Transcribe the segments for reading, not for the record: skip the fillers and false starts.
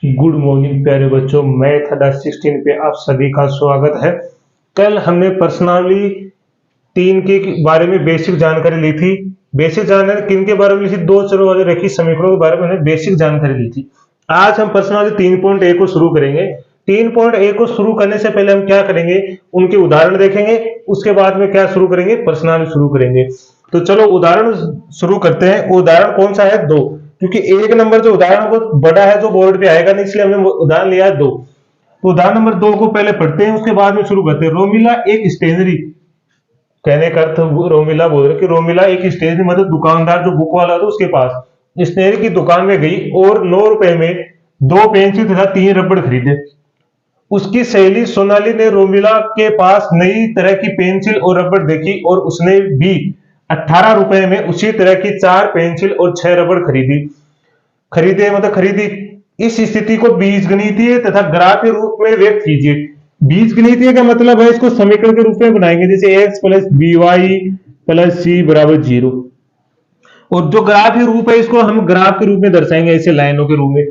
Good morning प्यारे बच्चों, math अड्डा 16 पे आप सभी का स्वागत है। कल हमने पर्सनाली तीन के बारे में बेसिक जानकारी ली थी। बेसिक जानकारी किन के बारे में ली थी? दो चरों वाले रैखिक समीकरणों के बारे में हमने बेसिक जानकारी ली थी। आज हम पर्सनाली 3.1 को शुरू करेंगे। 3.1 को शुरू करने से पहले हम क्या करेंगे, उनके उदाहरण देखेंगे। उसके बाद में क्या शुरू करेंगे, पर्सनाली शुरू करेंगे। तो चलो उदाहरण शुरू करते हैं। उदाहरण कौन सा है? दो, क्योंकि एक नंबर जो उदाहरण बहुत बड़ा है, जो बोर्ड पे आएगा नहीं, इसलिए हमने उदाहरण लिया है दो। तो उदाहरण नंबर दो को पहले पढ़ते हैं, उसके बाद में शुरू करते हैं। रोमिला एक स्टेशनरी, कहने का अर्थ रोमिला बोल रहे कि रोमिला एक स्टेशनरी मतलब दुकानदार जो बुक वाला था उसके पास स्टेशनरी की दुकान में गई और 9 रुपए में 2 पेंसिल तथा 3 रबड़ खरीदे। उसकी सहेली सोनाली ने रोमिला के पास नई तरह की पेंसिल और रबड़ देखी और उसने भी 18 रुपए में उसी तरह की 4 पेंसिल और 6 रबड़ खरीदी। इस स्थिति को बीजगणितीय तथा ग्राफ के रूप में व्यक्त कीजिए। बीजगणितीय का मतलब है, इसको समीकरण के रूप में बनाएंगे, जैसे x plus B Y plus C बराबर 0। और जो ग्राफ के रूप है, इसको हम ग्राफ के रूप में दर्शाएंगे, ऐसे लाइनों के रूप में।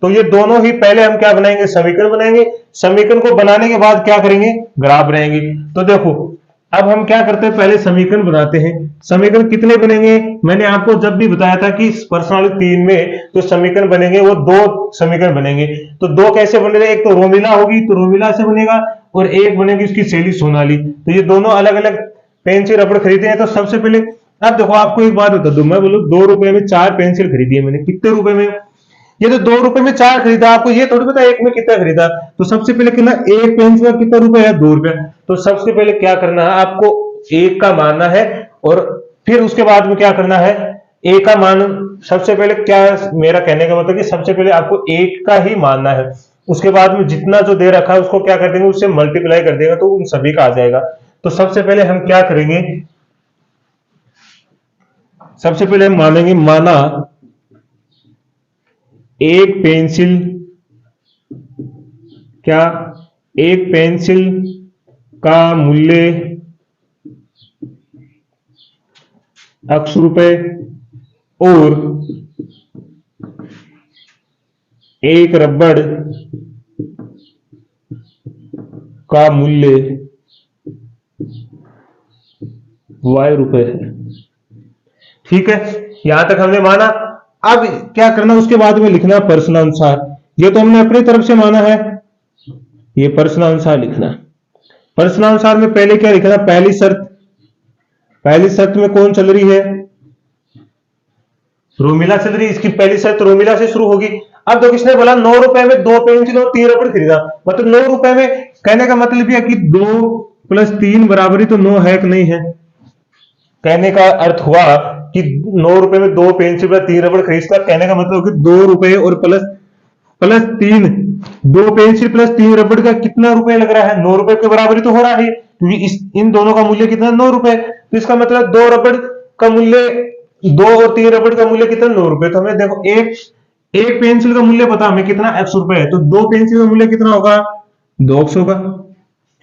तो ये दोनों ही पहले हम क्या बनाएंगे, समीकरण बनाएंगे। समीकरण को बनाने के बाद क्या करेंगे, ग्राफ बनाएंगे। तो देखो, अब हम क्या करते हैं, पहले समीकरण बनाते हैं। समीकरण कितने बनेंगे? मैंने आपको जब भी बताया था कि पर्सनल 3 में जो समीकरण बनेंगे वो दो समीकरण बनेंगे। तो दो कैसे बनेंगे, एक तो रोमिला होगी तो रोमिला से बनेगा, और एक बनेगी उसकी सहेली सोनाली। तो ये दोनों अलग अलग पेंसिल रबड़ खरीदे हैं। तो सबसे पहले अब देखो, आपको एक बात बता दूं, मैं बोलूं 2 रुपए में 4 पेंसिल खरीदी है मैंने। कितने रुपए में? ये तो 2 रुपए में 4 खरीदा, आपको ये थोड़ी पता एक में कितना खरीदा। तो सबसे पहले कितना, एक पेंसिल का कितना रुपए है, 2 रुपए। तो सबसे पहले क्या करना है, आपको एक का मानना है, और फिर उसके बाद में क्या करना है, एक का मान। सबसे पहले क्या, मेरा कहने का मतलब कि सबसे पहले आपको एक का ही मानना है। उसके बाद में जितना जो दे रखा है उसको क्या कर देंगे, उससे मल्टीप्लाई कर देगा तो उन सभी का आ जाएगा। तो सबसे पहले हम क्या करेंगे, सबसे पहले हम मानेंगे, माना एक पेंसिल, क्या एक पेंसिल का मूल्य ₹X और एक रबड़ का मूल्य ₹Y है। ठीक है, यहां तक हमने माना। अब क्या करना, उसके बाद में लिखना प्रश्नानुसार। ये तो हमने अपनी तरफ से माना है, ये प्रश्नानुसार लिखना। प्रश्नानुसार में पहले क्या लिखना, पहली शर्त में कौन चल रही है, रोमिला चल रही है। इसकी पहली शर्त रोमिला से शुरू होगी। अब तो किसने बोला 9 रुपए में 2 पेंसिल और 3 रबड़ खरीदा, मतलब 9 रुपए में, कहने का मतलब यह कि 2 प्लस 3 बराबरी तो 9 है कि नहीं है। कहने का अर्थ हुआ कि 9 रुपए में 2 पेंसिल 3 रबड़ खरीदता। कहने का मतलब कि 2 रुपए और प्लस प्लस 3, 2 पेंसिल प्लस 3 रबड़ का कितना रुपए लग रहा है, 9 रुपए के बराबर ही तो हो रहा है, क्योंकि इन दोनों का मूल्य कितना, 9 रुपए। तो इसका मतलब 2 रबड़ का मूल्य, 2 और 3 रबड़ का मूल्य कितना, 9 रुपए। तो हमें देखो, एक एक पेंसिल का मूल्य पता हमें कितना, ₹X है। तो 2 पेंसिल का मूल्य कितना होगा, 2X होगा,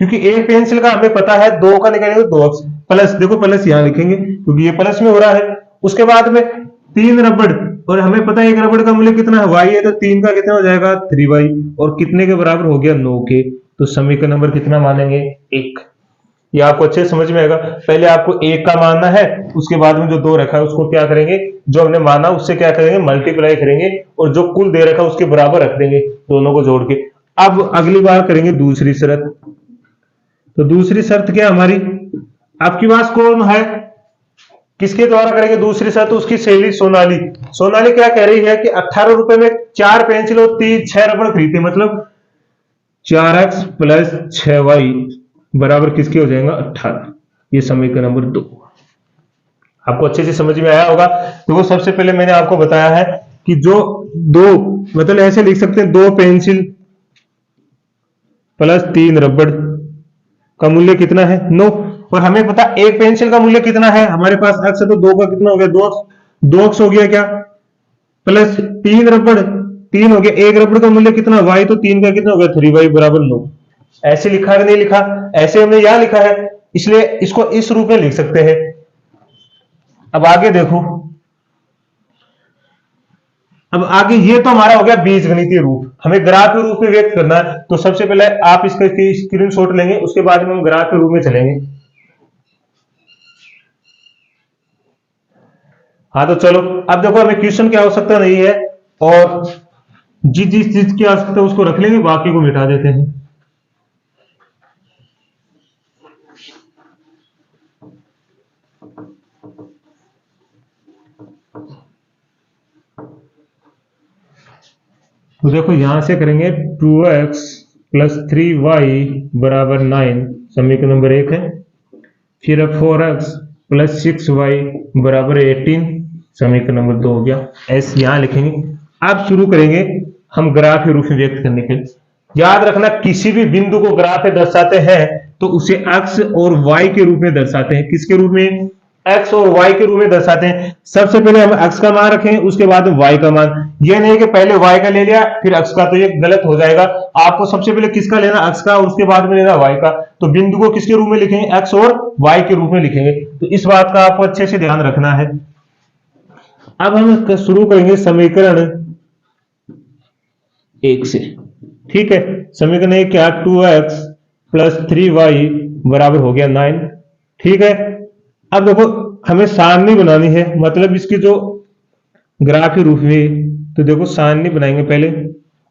क्योंकि एक पेंसिल का हमें पता है, 2 का निकालेंगे 2X। प्लस, देखो प्लस यहां लिखेंगे क्योंकि ये प्लस में हो रहा है। उसके बाद में 3 रबड़, और हमें पता है एक रबड़ का मूल्य कितना है, Y है। तो 3 का कितना हो जाएगा, 3Y, और कितने के बराबर हो गया, 9 के। तो समीकरण नंबर कितना मानेंगे, 1। ये आपको अच्छे समझ में आएगा। पहले आपको एक का मानना है, उसके बाद में जो 2 रखा है उसको क्या करेंगे, जो हमने माना उससे क्या करेंगे, मल्टीप्लाई करेंगे, और जो कुल दे रखा है उसके बराबर रख देंगे, दोनों को जोड़ के। अब अगली बार करेंगे दूसरी शर्त। तो दूसरी शर्त क्या हमारी, आपकी पास कौन है, किसके द्वारा करेंगे दूसरी शर्त, उसकी सहेली सोनाली। सोनाली क्या कह रही है कि 18 रुपए में 4 पेंसिल और 6 रबड़ खरीदते, मतलब 4X प्लस 6Y बराबर किसके हो जाएगा, 18। ये समीकरण नंबर 2 आपको अच्छे से समझ में आया होगा। तो वो सबसे पहले मैंने आपको बताया है कि जो दो, मतलब ऐसे लिख सकते हैं, 2 पेंसिल प्लस 3 रबड़ का मूल्य कितना है, 9। और हमें पता एक पेंसिल का मूल्य कितना है, हमारे पास x है, तो 2 का कितना हो गया, 2x हो गया, क्या प्लस 3 रबड़, 3 हो गया। एक रबड़ का मूल्य कितना, y, तो 3 का कितना हो गया, 3y बराबर 9। ऐसे लिखा कि नहीं लिखा, ऐसे हमने यहां लिखा है, इसलिए इसको इस रूप में लिख सकते हैं। अब आगे देखो, अब आगे ये तो हमारा हो गया बीजगणितीय रूप, हमें ग्राफीय रूप में व्यक्त करना है। तो सबसे पहले आप इसका स्क्रीनशॉट लेंगे, उसके बाद में हम ग्राफीय रूप में चलेंगे। हाँ तो चलो, अब देखो हमें क्वेश्चन की आवश्यकता नहीं है, और जिस जिस चीज की आवश्यकता है उसको रख लेंगे, बाकी को मिटा देते हैं। तो देखो यहां से करेंगे 2x प्लस 3y बराबर 9, समीकरण नंबर 1 है। फिर 4x प्लस 6y बराबर 18, समीकरण नंबर 2 हो गया। ऐसे यहां लिखेंगे। अब शुरू करेंगे हम ग्राफ के रूप में व्यक्त करने के लिए। याद रखना, किसी भी बिंदु को ग्राफ में दर्शाते हैं तो उसे x और y के रूप में दर्शाते हैं। किसके रूप में? x और y के रूप में दर्शाते हैं। सबसे पहले हम x का मान रखेंगे, उसके बाद y का मान। ये नहीं कि पहले y का ले लिया फिर x का, तो ये गलत हो जाएगा। आपको सबसे पहले किसका लेना? x का, और उसके बाद में लेना y का। तो बिंदु को किसके रूप में लिखेंगे? x और y के रूप में लिखेंगे। तो इस बात का आपको अच्छे से ध्यान रखना है। अब हम शुरू करेंगे समीकरण 1 से। ठीक है, समीकरण 1 क्या? 2x प्लस 3y बराबर हो गया 9। ठीक है, अब देखो हमें सारणी बनानी है, मतलब इसकी जो ग्राफ के रूप में। तो देखो सारणी बनाएंगे पहले,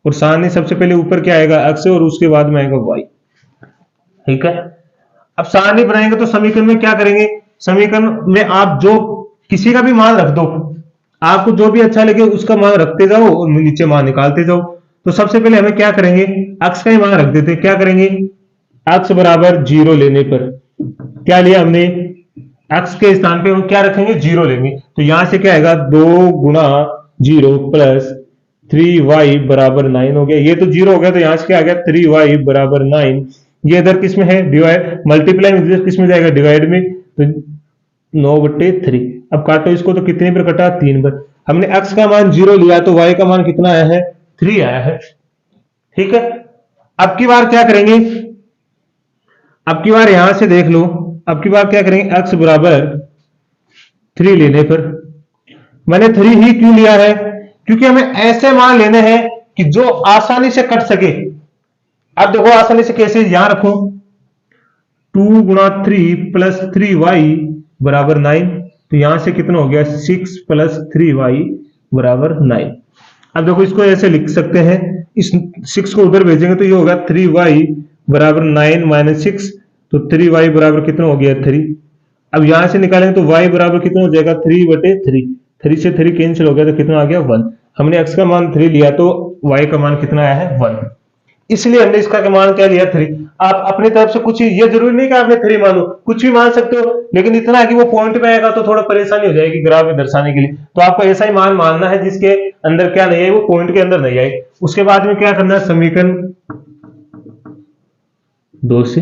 और सारणी सबसे पहले ऊपर क्या आएगा? x, और उसके बाद में आएगा y। ठीक है, अब सारणी बनाएंगे तो समीकरण में क्या करेंगे? समीकरण में आप जो किसी का भी मान रख दो, आपको जो भी अच्छा लगे उसका मान रखते जाओ और नीचे मान निकालते जाओ। तो सबसे पहले हमें क्या करेंगे? x का ही मान रख देते। क्या करेंगे? x बराबर 0 लेने पर क्या लिया हमने? x के स्थान पे हम क्या रखेंगे? 0 लेंगे। तो यहां से क्या आएगा? 2 गुणा 0 प्लस 3y बराबर 9 हो गया। ये तो 0 हो गया, तो यहां से क्या आ गया? 3y बराबर 9। ये इधर किस में है? डिवाइड, मल्टीप्लाई में इधर किस में जाएगा? डिवाइड में। तो 9/3। अब काटो इसको, तो कितने पर कटा? 3 पर। हमने x का मान 0 लिया, तो y का मान कितना आया है? 3 आया है। ठीक है, अब की बार क्या करेंगे? अब की बार यहां से देख लो, अब की बार क्या करेंगे? x बराबर 3 लेने पर, मैंने 3 ही क्यों लिया है? क्योंकि हमें ऐसे मान लेने हैं कि जो आसानी से कट सके। अब देखो आसानी से कैसे, यहां रखो 2 गुणा 3 प्लस 3y बराबर 9। तो यहां से कितना हो गया? 6 प्लस 3y बराबर 9। अब देखो इसको ऐसे लिख सकते हैं, इस 6 को उधर भेजेंगे तो ये होगा 3y बराबर 9 माइनस 6। तो 3y बराबर कितना हो गया? 3। अब यहां से निकालेंगे तो y बराबर कितना हो जाएगा? 3/3। 3 से 3 कैंसिल हो गया, तो कितना आ गया? 1। हमने x का मान 3 लिया, तो y का मान कितना आया है? 1। इसलिए हमने इसका मान क्या लिया? 3। आप अपनी तरफ से कुछ, ये जरूरी नहीं कि आपने 3 मानो, कुछ भी मान सकते हो, लेकिन इतना है कि वो पॉइंट में आएगा तो थोड़ा परेशानी हो जाएगी ग्राफ में दर्शाने के लिए। तो आपको ऐसा ही मान मानना है जिसके अंदर क्या नहीं है? वो पॉइंट के अंदर नहीं आए। उसके बाद में क्या करना है? समीकरण 2 से,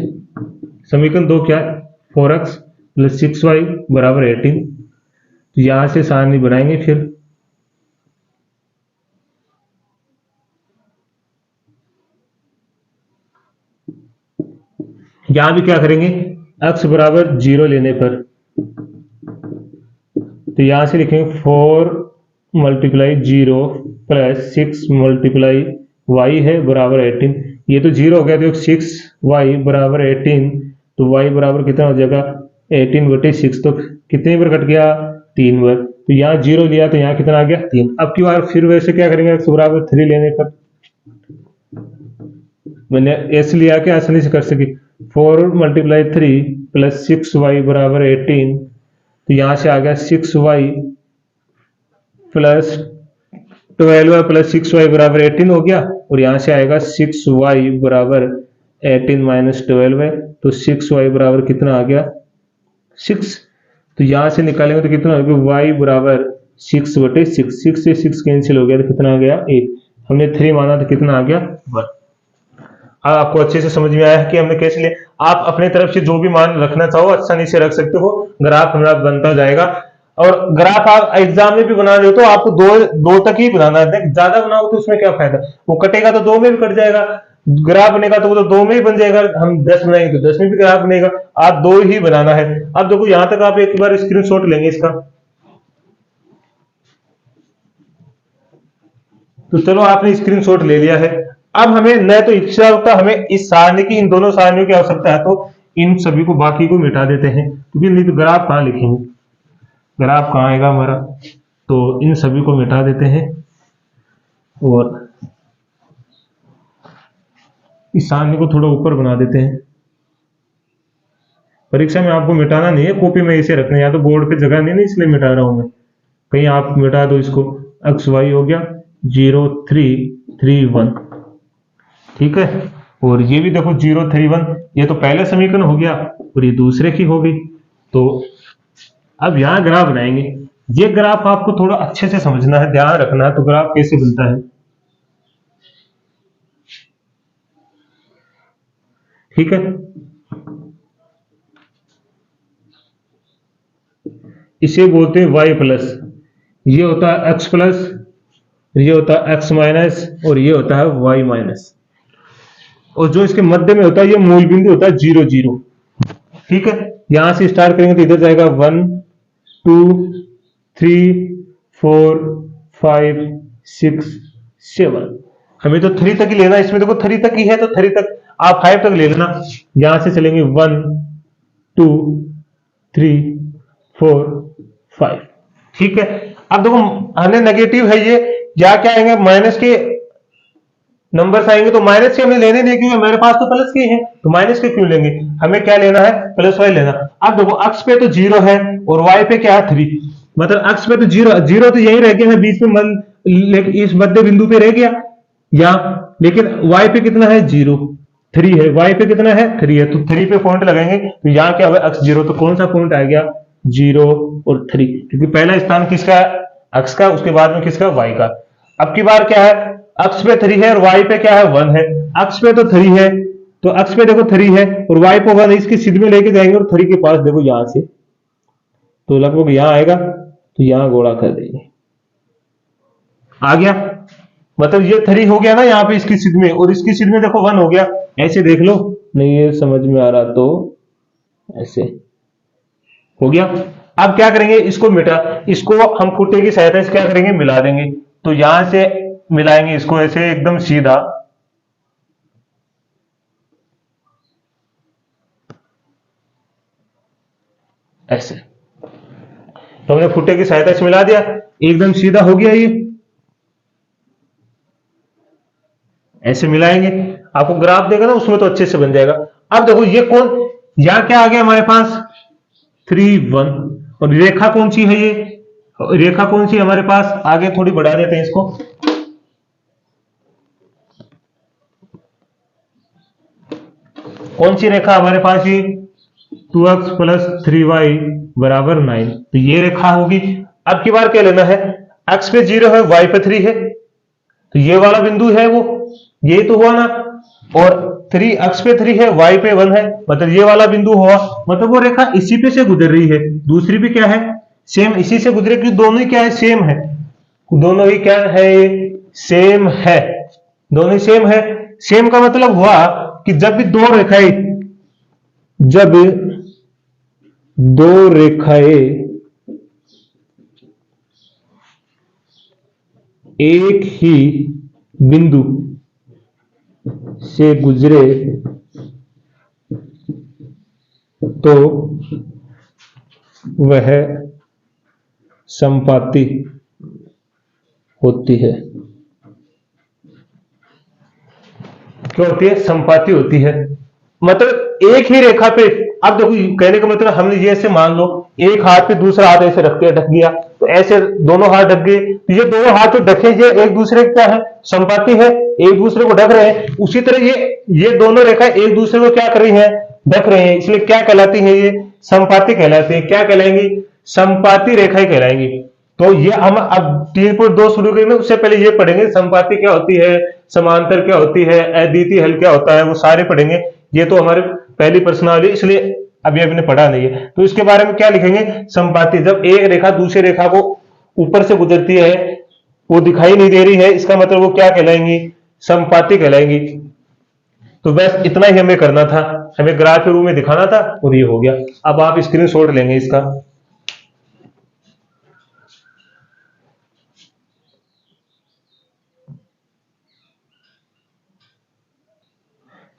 समीकरण 2 क्या है? 4x प्लस 6y बराबर 18। तो यहां से सारणी बनाएंगे। फिर यहां भी क्या करेंगे? x बराबर 0 लेने पर, तो यहां से लिखेंगे 4 मल्टीप्लाई 0 प्लस 6 मल्टीप्लाई y है बराबर 18। ये तो 0 हो गया, तो 6y बराबर 18। तो y बराबर कितना हो जाएगा? 18/6। तो कितने पर कट गया? 3 बार। तो यहाँ 0 लिया, तो यहाँ कितना आ गया? 3। अब की बार फिर वैसे क्या करेंगे? x बराबर 3 लेने पर, मैंने s लिया के आसानी से कर सके। 4 मल्टीप्लाई 3 प्लस 6y बराबर 18। तो यहां से आ गया 6y प्लस 12 प्लस 6y बराबर 18 हो गया। और यहां से आएगा 6y बराबर 18 माइनस 12 है। तो 6y बराबर कितना आ गया? 6। तो यहां से निकालेंगे तो कितना हो गया? y बराबर 6/6। 6 से 6 कैंसिल हो गया, तो कितना आ गया? 8। हमने 3 माना तो कितना आ गया? 1। आपको अच्छे से समझ में आया है कि हमने कैसे लिया। आप अपने तरफ से जो भी मान रखना चाहो आसानी से रख सकते हो, ग्राफ हमारा बनता जाएगा। और ग्राफ आप एग्जाम में भी बना रहे हो तो आपको दो तक ही बनाना है। ज्यादा बनाओ तो उसमें क्या फायदा? वो कटेगा तो 2 में भी कट जाएगा, ग्राफ बनेगा तो वो तो 2 में ही बन जाएगा। हम 10 बनाएंगे तो 10 में भी ग्राफ बनेगा। आप 2 ही बनाना है। अब देखो यहां तक आप एक बार स्क्रीनशॉट लेंगे इसका। तो चलो आपने स्क्रीनशॉट ले लिया है। अब हमें न तो इसकी आवश्यकता, हमें इस सारणी की, इन दोनों सारणियों की आवश्यकता है, तो इन सभी को बाकी को मिटा देते हैं, क्योंकि नहीं तो ग्राफ कहाँ लिखेंगे, ग्राफ कहाँ आएगा हमारा। तो इन सभी को मिटा देते हैं और इस सारणी को थोड़ा ऊपर बना देते हैं। परीक्षा में आपको मिटाना नहीं है, कॉपी में इसे रखना है, या तो बोर्ड पे जगह नहीं है इसलिए मिटा रहा हूं मैं, कहीं आप मिटा दो इसको। एक्स वाई हो गया 0 3 3 1, ठीक है। और ये भी देखो 0 3 1, ये तो पहले समीकरण हो गया और ये दूसरे की हो गई। तो अब यहां ग्राफ बनाएंगे। ये ग्राफ आपको थोड़ा अच्छे से समझना है, ध्यान रखना है। तो ग्राफ कैसे बनता है, ठीक है। इसे बोलते हैं y प्लस, ये होता है x प्लस, ये होता है x माइनस, और ये होता है y माइनस। और जो इसके मध्य में होता है ये मूल बिंदु होता है 0 0, ठीक है। यहां से स्टार्ट करेंगे तो इधर जाएगा 1 2 3 4 5 6 7। हमें तो 3 तक ही लेना, इसमें देखो 3 तक ही है तो 3 तक, आप 5 तक ले लेना। यहां से चलेंगे 1 2 3 4 5, ठीक है। अब देखो हमें नेगेटिव है ये, या क्या आएंगे माइनस के नंबर्स आएंगे, तो माइनस के हमें लेने नहीं, क्योंकि हमारे पास तो प्लस के हैं, तो माइनस के क्यों लेंगे, हमें क्या लेना है, प्लस वाई लेना। अब देखो अक्ष पे तो 0 है और वाई पे क्या है 3, मतलब अक्ष पे तो 0 0 तो यही रह गया है बीच में, इस मध्य बिंदु पे रह गया या, लेकिन वाई पे कितना है 0 3 है, वाई पे कितना है 3 है, तो 3 पे पॉइंट लगाएंगे। तो यहाँ क्या होगा अक्ष 0, तो कौन सा पॉइंट आ गया 0 और 3, क्योंकि पहला स्थान किसका है अक्ष का, उसके बाद में किसका वाई का। अब की बार क्या है, अक्ष पे 3 है और वाई पे क्या है 1 है। अक्ष पे तो 3 है, तो अक्ष पे देखो 3 है और वाई पे 1 है, इसकी सीध में लेके जाएंगे और 3 के पास देखो यहां से, तो लगभग यहां आएगा, तो यहां गोला कर देंगे, आ गया। मतलब ये 3 हो गया ना यहाँ पे इसकी सीध में, और इसकी सीध में देखो 1 हो गया। ऐसे देख लो, नहीं ये समझ में आ रहा तो ऐसे हो गया। अब क्या करेंगे, इसको मिटा, इसको हम फुटे की सहायता से क्या करेंगे, मिला देंगे। तो यहां से मिलाएंगे इसको ऐसे एकदम सीधा, ऐसे। तो हमने फुटे की सहायता से मिला दिया, एकदम सीधा हो गया ये। ऐसे मिलाएंगे, आपको ग्राफ देगा ना उसमें तो अच्छे से बन जाएगा। अब देखो ये कौन, यहां क्या आ गया हमारे पास 3 1, और रेखा कौन सी है ये, रेखा कौन सी हमारे पास, आगे थोड़ी बढ़ा देते हैं इसको। कौन सी रेखा हमारे पास, ये 2x प्लस 3y बराबर 9, तो ये रेखा होगी। अब की बार क्या लेना है, x पे 0 है y पे 3 है, तो ये वाला बिंदु है वो, ये तो हुआ ना। और 3 x पे 3 है y पे 1 है, मतलब ये वाला बिंदु हुआ, मतलब वो रेखा इसी पे से गुजर रही है। दूसरी भी क्या है, सेम इसी से गुजरे, क्योंकि दोनों ही क्या है, सेम है, दोनों ही क्या है, सेम है, दोनों ही सेम है। सेम का मतलब हुआ कि जब भी दो रेखाएं, जब दो रेखाएं एक ही बिंदु से गुजरे तो वह संपाती होती है। क्या होती है, संपाती होती है। मतलब एक ही रेखा पे, अब देखो कहने का मतलब हमने ये ऐसे मान लो एक हाथ पे दूसरा हाथ ऐसे रख के ढक दिया, तो ऐसे दोनों हाथ ढक गए, तो ये दोनों हाथ जो ढके ये एक दूसरे क्या है, संपाती है, एक दूसरे को ढक रहे हैं। उसी तरह ये दोनों रेखा एक दूसरे को क्या कर रही है, ढक रहे हैं, इसलिए क्या कहलाती है, ये संपाती कहलाती है। क्या कहलाएंगी, संपाती रेखाएं कहलाएंगी। तो ये हम अब 3.2 शुरू करेंगे, उससे पहले ये पढ़ेंगे संपाती क्या होती है, समांतर क्या होती है, अद्वितीय हल क्या होता है, वो सारे पढ़ेंगे। ये तो हमारे पहली प्रश्नावली, इसलिए अभी हमने पढ़ा नहीं है। तो इसके बारे में क्या लिखेंगे, संपाती, जब एक रेखा दूसरी रेखा को ऊपर से गुजरती है, वो दिखाई नहीं दे रही है, इसका मतलब वो क्या कहलाएंगी, संपाती कहलाएंगी। तो बस इतना ही हमें करना था, हमें ग्राफ के रूप में दिखाना था और ये हो गया। अब आप स्क्रीनशॉट लेंगे इसका।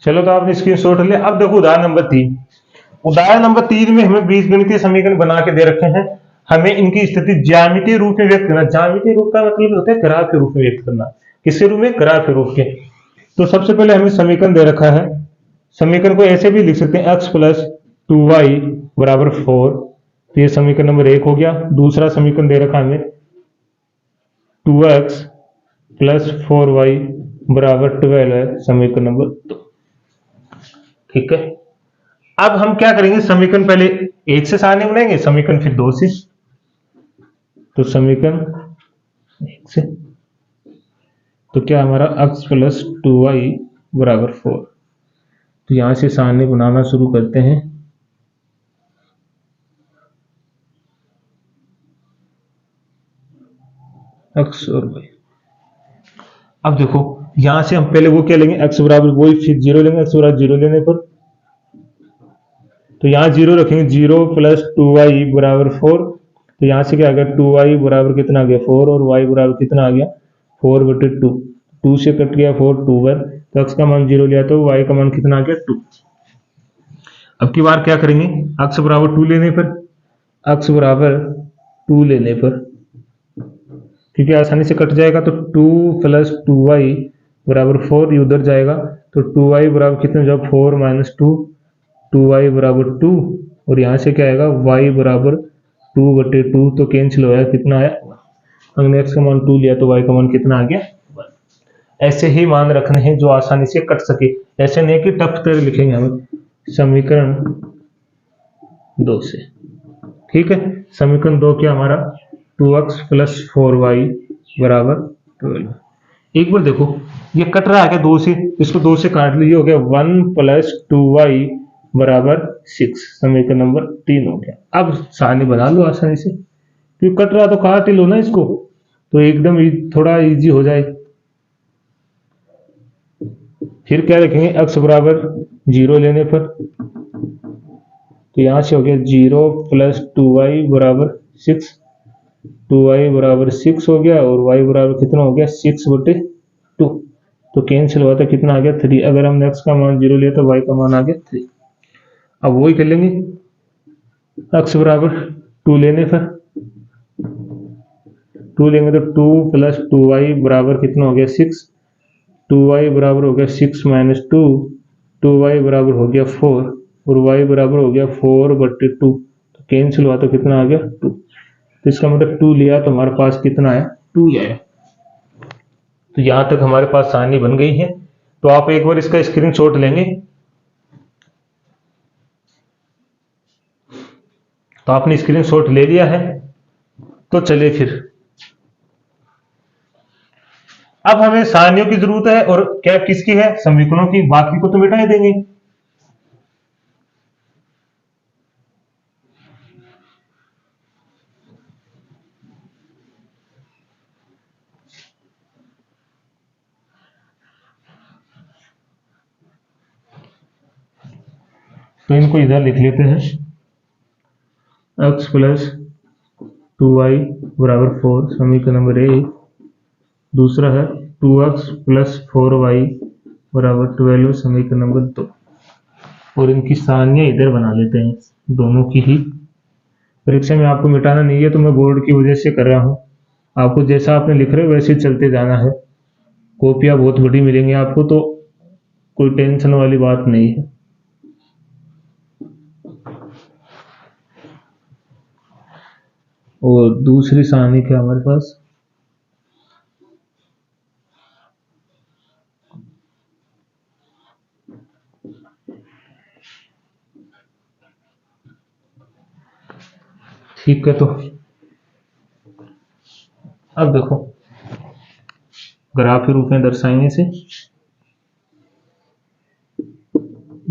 चलो तो आपने स्क्रीनशॉट लिया। अब देखो उदाहरण नंबर 3। उदाहरण नंबर 3 में हमें बीजगणितीय समीकरण बना के दे रखे हैं, हमें इनकी स्थिति ज्यामितीय रूप में व्यक्त करना। ज्यामितीय रूप का मतलब होता है ग्राफ के रूप में व्यक्त करना। किसके रूप में? ग्राफ के रूप के। तो सबसे पहले हमें समीकरण दे रखा है, समीकरण को ऐसे भी लिख सकते हैं, x प्लस 2y बराबर 4। तो ये समीकरण नंबर 1 हो गया। दूसरा समीकरण दे रखा है हमें 2x प्लस 4y बराबर 12 है, समीकरण नंबर 2। ठीक है। अब हम क्या करेंगे, समीकरण पहले 1 से सारणी बनाएंगे, समीकरण फिर 2 से। तो समीकरण 1 से तो क्या हमारा x प्लस 2y बराबर 4। तो यहां से सारणी बनाना शुरू करते हैं। x और y। अब देखो यहां से हम पहले वो क्या लेंगे, x बराबर वही, फिर 0 लेंगे। x बराबर 0 लेने पर तो यहाँ 0 रखेंगे, 0 प्लस 2y बराबर 4। तो यहाँ से क्या आ गया, 2y बराबर कितना आ गया 4, और y बराबर कितना आ गया 4/2। 2 से कट गया 4, 2 बार। तो x का मान 0 लिया तो y का मान कितना आ गया 2। अब की बार क्या करेंगे, x बराबर 2 लेने पर, x बराबर 2 लेने पर क्योंकि आसानी से कट जाएगा, तो 2 प्लस 2y बराबर 4, ये उधर जाएगा। तो 2y बराबर कितना, जब 4 माइनस 2, 2y बराबर 2, और यहाँ से क्या आएगा y बराबर 2/2। तो कैंसिल हो गया, कितना आया, हमने x का मान 2 लिया तो y का मान कितना आ गया 1। ऐसे ही मान रखने हैं जो आसानी से कट सके, ऐसे नहीं कि टफ तरह लिखेंगे हम। समीकरण 2 से, ठीक है। समीकरण 2 क्या हमारा, 2x प्लस 4y बराबर 12। एक बार देखो ये कट रहा है क्या 2 से, इसको 2 से काट लीजिए, हो गया 1 प्लस 2y बराबर 6। समीकरण नंबर 3 हो गया। अब सारणी बना लो आसानी से, क्योंकि कट रहा तो काट ही लो ना इसको, तो एकदम थोड़ा इजी हो जाए। फिर क्या रखेंगे, x बराबर 0 लेने पर, तो यहां से हो गया 0 प्लस 2y बराबर 6। 2y बराबर 6 हो गया, और y बराबर कितना हो गया 6/2। तो कैंसिल हुआ था, कितना आ गया 3। अगर हमने x का मान 0 लिया तो y का मान आ गया 3। अब वही कर लेंगे, x बराबर 2 लेने पर, 2 लेंगे तो 2 प्लस 2y बराबर कितना हो गया 6। 2y बराबर हो गया 6 माइनस 2, 2y बराबर हो गया 4, और y बराबर हो गया 4/2। तो कैंसिल हुआ तो कितना आ गया 2। तो इसका मतलब 2 लिया तो हमारे पास कितना आया 2 आया। तो यहां तक हमारे पास सारणी बन गई है। तो आप एक बार इसका स्क्रीनशॉट लेंगे, तो आपने स्क्रीनशॉट ले लिया है। तो चलिए फिर अब हमें सारणियों की जरूरत है, और क्या किसकी है, समीकरणों की। बाकी को तो मिटा ही देंगे। तो इनको इधर लिख लेते हैं, x प्लस 2y बराबर 4, समीकरण नंबर 1। दूसरा है 2x प्लस 4y बराबर 12, समीकरण नंबर 2। और इनकी सारणियां इधर बना लेते हैं, दोनों की ही। परीक्षा में आपको मिटाना नहीं है, तो मैं बोर्ड की वजह से कर रहा हूं। आपको जैसा आपने लिख रहे हो वैसे ही चलते जाना है। कॉपियां बहुत बड़ी मिलेंगी आपको, तो कोई टेंशन वाली बात नहीं है। और दूसरी सारणी क्या हमारे पास, ठीक है। तो अब देखो ग्राफ के रूप में दर्शाएंगे से,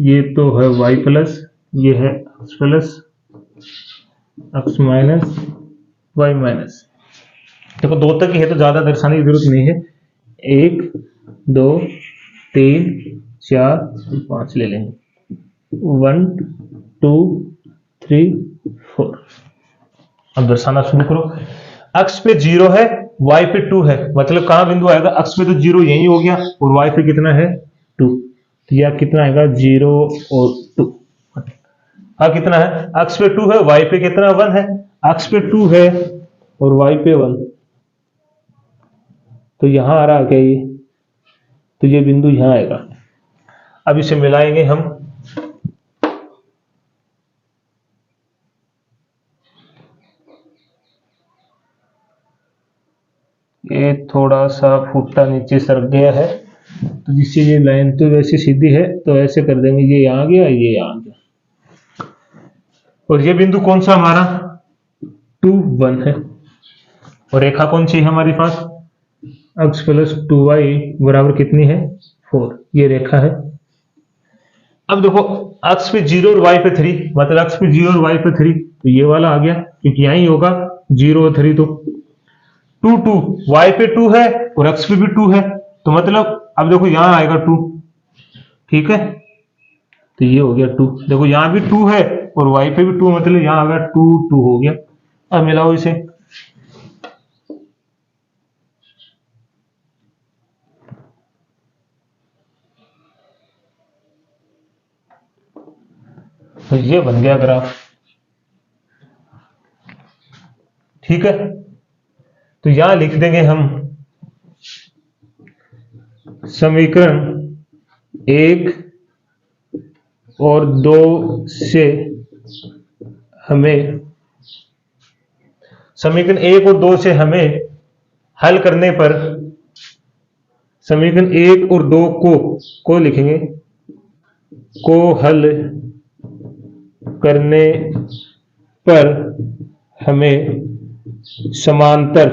ये तो है y प्लस, ये है x plus, x minus, y minus. देखो 2 तक ही है तो ज्यादा दर्शाने की जरूरत नहीं है। 1 2 3 4 5 ले लेंगे, 1 2 3 4। अब दर्शाना शुरू करो। x पे 0 है, y पे 2 है, मतलब कहां बिंदु आएगा, x पे तो 0 यही हो गया, और y पे कितना है 2। तो यह कितना आएगा 0 और 2। हाँ कितना है, अक्ष पे 2 है, वाई पे कितना 1 है, अक्ष पे 2 है और वाई पे 1, तो यहां आ रहा है क्या ये, तो ये बिंदु यहां आएगा। अब इसे मिलाएंगे हम, ये थोड़ा सा फुट्टा नीचे सरक गया है, तो जिससे ये लाइन तो वैसे सीधी है, तो ऐसे कर देंगे, ये यहाँ आ गया, ये यहाँ आ गया, और ये बिंदु कौन सा हमारा 2 1 है, और रेखा कौन सी है हमारे पास, x प्लस 2y बराबर कितनी है 4, ये रेखा है। अब देखो x पे 0 और y पे 3, मतलब x पे 0 और y पे 3, तो ये वाला आ गया, क्योंकि यही होगा 0 और 3, तो 2 2 y पे 2 है और x पे भी 2 है, तो मतलब अब देखो यहां आएगा 2, ठीक है, तो ये हो गया 2, देखो यहां भी 2 है और y पे भी 2, मतलब यहां आ गया 2 2 हो गया। अब मिलाओ इसे, तो ये बन गया ग्राफ, ठीक है। तो यहां लिख देंगे हम समीकरण 1 और 2 से हमें, समीकरण 1 और 2 से हमें हल करने पर, समीकरण 1 और 2 को लिखेंगे, को हल करने पर हमें समांतर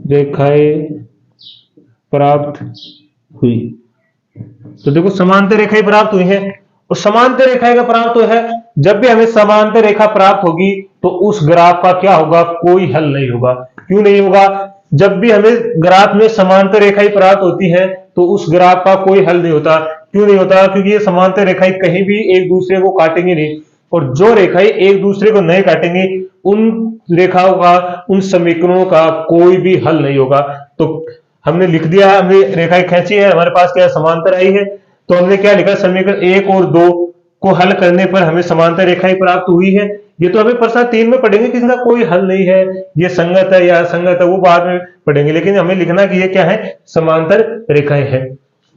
रेखाएं प्राप्त हुई। तो देखो समांतर रेखाएं प्राप्त हुई हैं, और समांतर रेखाएं का प्राप्त तो है, जब भी हमें समांतर रेखा प्राप्त होगी तो उस ग्राफ का क्या होगा, कोई हल नहीं होगा। क्यों नहीं होगा, जब भी हमें ग्राफ में समांतर रेखाएं प्राप्त होती है तो उस ग्राफ का कोई हल नहीं होता। क्यों नहीं होता, क्योंकि ये समांतर रेखाएं कहीं भी एक दूसरे को काटेंगे नहीं, और जो रेखाएं एक दूसरे को नहीं काटेंगे उन रेखाओं का, उन समीकरणों का कोई भी हल नहीं होगा। तो हमने लिख दिया, हमने रेखाएं खींची है, हमारे पास क्या समांतर आई है, तो हमने क्या लिखा, समीकरण 1 और 2 को हल करने पर हमें समांतर रेखाएं प्राप्त हुई है। ये तो हमें प्रश्न 3 में पढ़ेंगे कि इसका कोई हल नहीं है, ये संगत है या असंगत है, वो बाद में पढ़ेंगे, लेकिन हमें लिखना कि ये क्या है, समांतर रेखाएं हैं।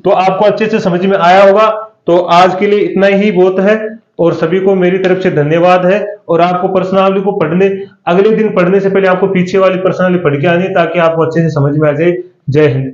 तो आपको अच्छे से समझ में आया होगा। तो आज के लिए इतना ही बहुत है, और सभी को मेरी तरफ से धन्यवाद है। और आपको प्रश्नावली को पढ़ने, अगले दिन पढ़ने से पहले आपको पीछे वाली प्रश्नावली पढ़ के आनी है, ताकि आपको अच्छे से समझ में आ जाए। जय हिंद।